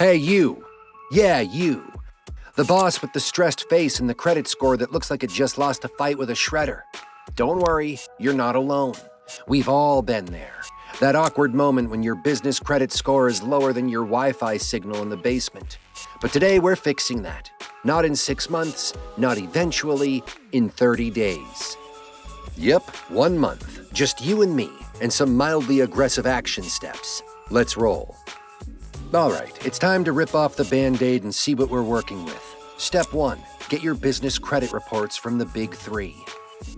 Hey, you. Yeah, you. The boss with the stressed face and the credit score that looks like it just lost a fight with a shredder. Don't worry, you're not alone. We've all been there. That awkward moment when your business credit score is lower than your Wi-Fi signal in the basement. But today we're fixing that. Not in 6 months, not eventually, in 30 days. Yep, 1 month. Just you and me, and some mildly aggressive action steps. Let's roll. All right, it's time to rip off the Band-Aid and see what we're working with. Step 1, get your business credit reports from the big 3.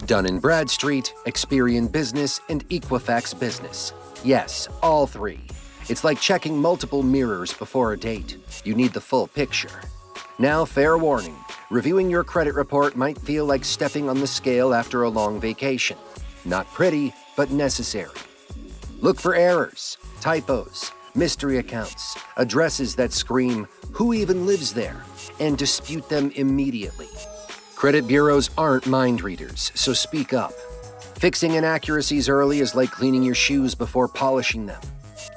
Dun & Bradstreet, Experian Business, and Equifax Business. Yes, all 3. It's like checking multiple mirrors before a date. You need the full picture. Now, fair warning, reviewing your credit report might feel like stepping on the scale after a long vacation. Not pretty, but necessary. Look for errors, typos, mystery accounts, addresses that scream, "Who even lives there?" and dispute them immediately. Credit bureaus aren't mind readers, so speak up. Fixing inaccuracies early is like cleaning your shoes before polishing them.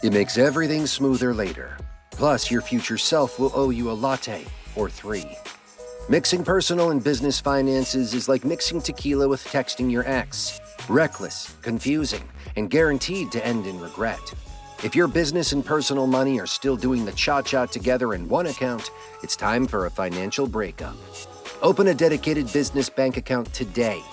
It makes everything smoother later. Plus, your future self will owe you a latte or 3. Mixing personal and business finances is like mixing tequila with texting your ex. Reckless, confusing, and guaranteed to end in regret. If your business and personal money are still doing the cha-cha together in one account, it's time for a financial breakup. Open a dedicated business bank account today.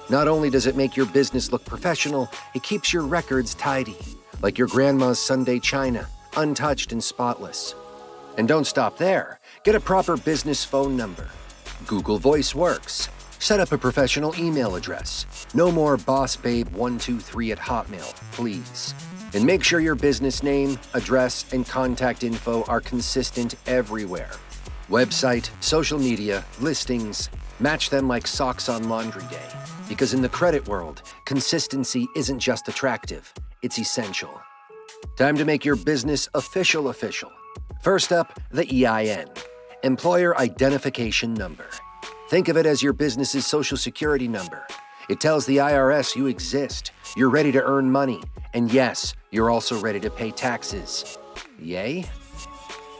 Not only does it make your business look professional, it keeps your records tidy, like your grandma's Sunday china, untouched and spotless. And don't stop there. Get a proper business phone number. Google Voice works. Set up a professional email address. No more bossbabe123@hotmail, please. And make sure your business name, address, and contact info are consistent everywhere. Website, social media, listings, match them like socks on laundry day. Because in the credit world, consistency isn't just attractive, it's essential. Time to make your business official. First up, the EIN, Employer Identification Number. Think of it as your business's social security number. It tells the IRS you exist, you're ready to earn money, and yes, you're also ready to pay taxes. Yay?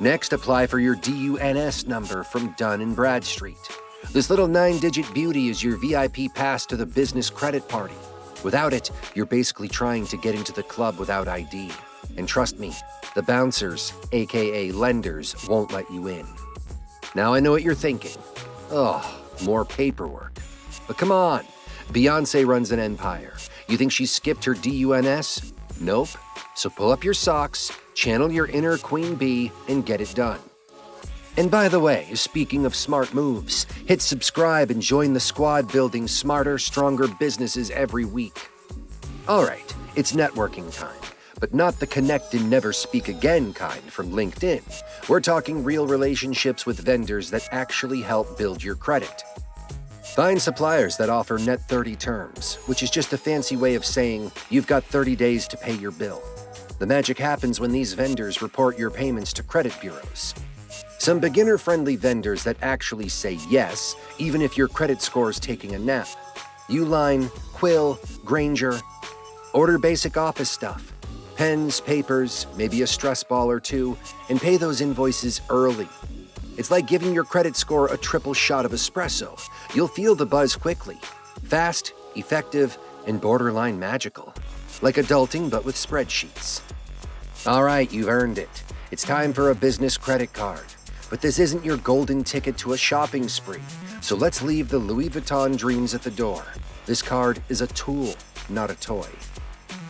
Next, apply for your DUNS number from Dun & Bradstreet. This little 9-digit beauty is your VIP pass to the business credit party. Without it, you're basically trying to get into the club without ID. And trust me, the bouncers, aka lenders, won't let you in. Now I know what you're thinking. Ugh, more paperwork. But come on, Beyoncé runs an empire. You think she skipped her DUNS? Nope. So pull up your socks, channel your inner queen bee, and get it done. And by the way, speaking of smart moves, hit subscribe and join the squad building smarter, stronger businesses every week. All right, it's networking time, but not the connect and never speak again kind from LinkedIn. We're talking real relationships with vendors that actually help build your credit. Find suppliers that offer net 30 terms, which is just a fancy way of saying you've got 30 days to pay your bill. The magic happens when these vendors report your payments to credit bureaus. Some beginner-friendly vendors that actually say yes, even if your credit score is taking a nap. Uline, Quill, Granger. Order basic office stuff. Pens, papers, maybe a stress ball or 2, and pay those invoices early. It's like giving your credit score a triple shot of espresso. You'll feel the buzz quickly. Fast, effective, and borderline magical. Like adulting, but with spreadsheets. All right, you've earned it. It's time for a business credit card. But this isn't your golden ticket to a shopping spree. So let's leave the Louis Vuitton dreams at the door. This card is a tool, not a toy.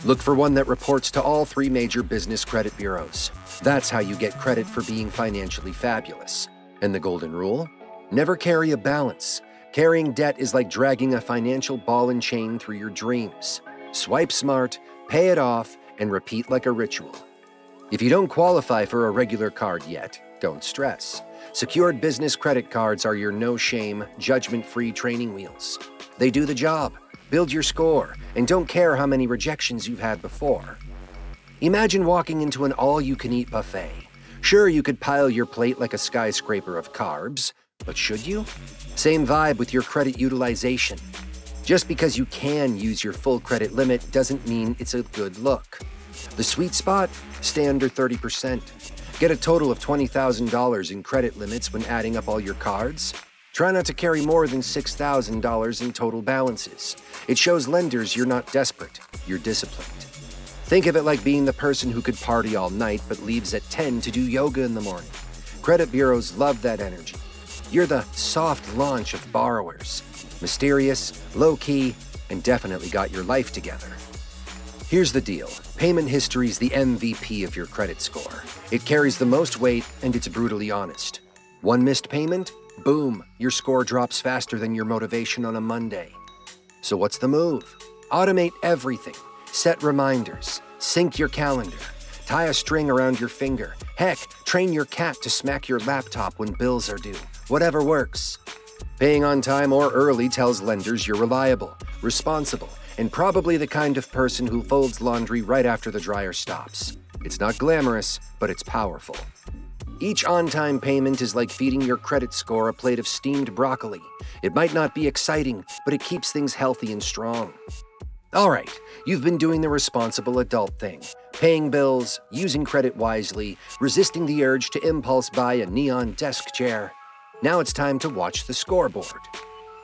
Look for one that reports to all 3 major business credit bureaus. That's how you get credit for being financially fabulous. And the golden rule? Never carry a balance. Carrying debt is like dragging a financial ball and chain through your dreams. Swipe smart, pay it off, and repeat like a ritual. If you don't qualify for a regular card yet, don't stress. Secured business credit cards are your no-shame, judgment-free training wheels. They do the job, build your score, and don't care how many rejections you've had before. Imagine walking into an all-you-can-eat buffet. Sure, you could pile your plate like a skyscraper of carbs, but should you? Same vibe with your credit utilization. Just because you can use your full credit limit doesn't mean it's a good look. The sweet spot? Stay under 30%. Get a total of $20,000 in credit limits when adding up all your cards. Try not to carry more than $6,000 in total balances. It shows lenders you're not desperate, you're disciplined. Think of it like being the person who could party all night but leaves at 10 to do yoga in the morning. Credit bureaus love that energy. You're the soft launch of borrowers. Mysterious, low-key, and definitely got your life together. Here's the deal. Payment history's the MVP of your credit score. It carries the most weight, and it's brutally honest. One missed payment? Boom, your score drops faster than your motivation on a Monday. So what's the move? Automate everything. Set reminders. Sync your calendar. Tie a string around your finger. Heck, train your cat to smack your laptop when bills are due. Whatever works. Paying on time or early tells lenders you're reliable, responsible, and probably the kind of person who folds laundry right after the dryer stops. It's not glamorous, but it's powerful. Each on-time payment is like feeding your credit score a plate of steamed broccoli. It might not be exciting, but it keeps things healthy and strong. All right, you've been doing the responsible adult thing. Paying bills, using credit wisely, resisting the urge to impulse buy a neon desk chair. Now it's time to watch the scoreboard.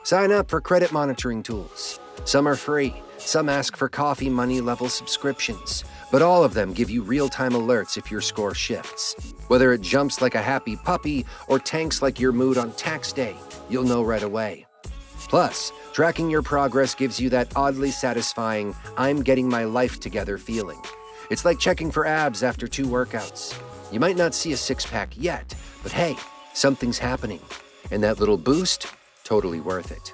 Sign up for credit monitoring tools. Some are free, some ask for coffee money level subscriptions, but all of them give you real-time alerts if your score shifts. Whether it jumps like a happy puppy or tanks like your mood on tax day, you'll know right away. Plus, tracking your progress gives you that oddly satisfying, I'm getting my life together feeling. It's like checking for abs after 2 workouts. You might not see a six-pack yet, but hey, something's happening. And that little boost, totally worth it.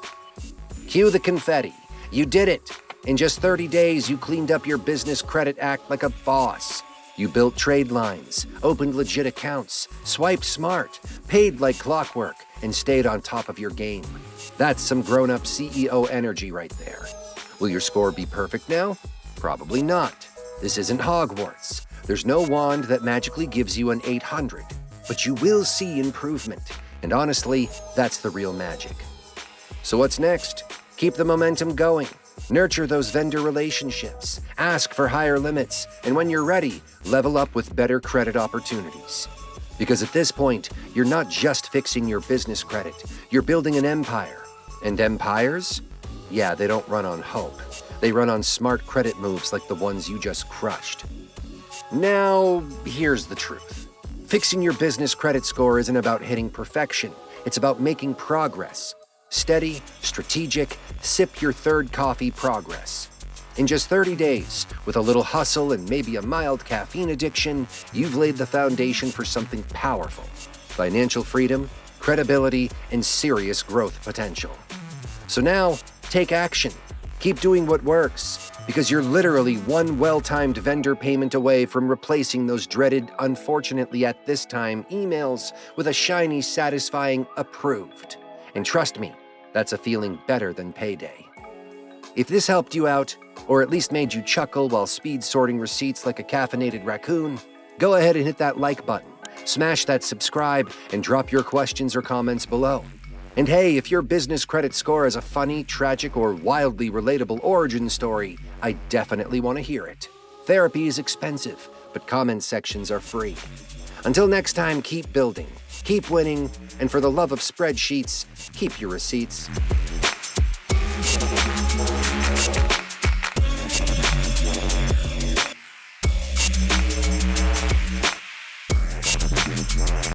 Cue the confetti. You did it. In just 30 days, you cleaned up your business credit act like a boss. You built trade lines, opened legit accounts, swiped smart, paid like clockwork, and stayed on top of your game. That's some grown-up CEO energy right there. Will your score be perfect now? Probably not. This isn't Hogwarts. There's no wand that magically gives you an 800, but you will see improvement. And honestly, that's the real magic. So what's next? Keep the momentum going. Nurture those vendor relationships. Ask for higher limits. And when you're ready, level up with better credit opportunities. Because at this point, you're not just fixing your business credit. You're building an empire. And empires? Yeah, they don't run on hope. They run on smart credit moves like the ones you just crushed. Now, here's the truth. Fixing your business credit score isn't about hitting perfection. It's about making progress. Steady, strategic, sip your third coffee progress. In just 30 days, with a little hustle and maybe a mild caffeine addiction, you've laid the foundation for something powerful. Financial freedom, credibility, and serious growth potential. So now, take action. Keep doing what works, because you're literally one well-timed vendor payment away from replacing those dreaded, unfortunately at this time, emails with a shiny, satisfying approved. And trust me, that's a feeling better than payday. If this helped you out, or at least made you chuckle while speed sorting receipts like a caffeinated raccoon, go ahead and hit that like button, smash that subscribe, and drop your questions or comments below. And hey, if your business credit score has a funny, tragic, or wildly relatable origin story, I definitely want to hear it. Therapy is expensive, but comment sections are free. Until next time, keep building, keep winning, and for the love of spreadsheets, keep your receipts.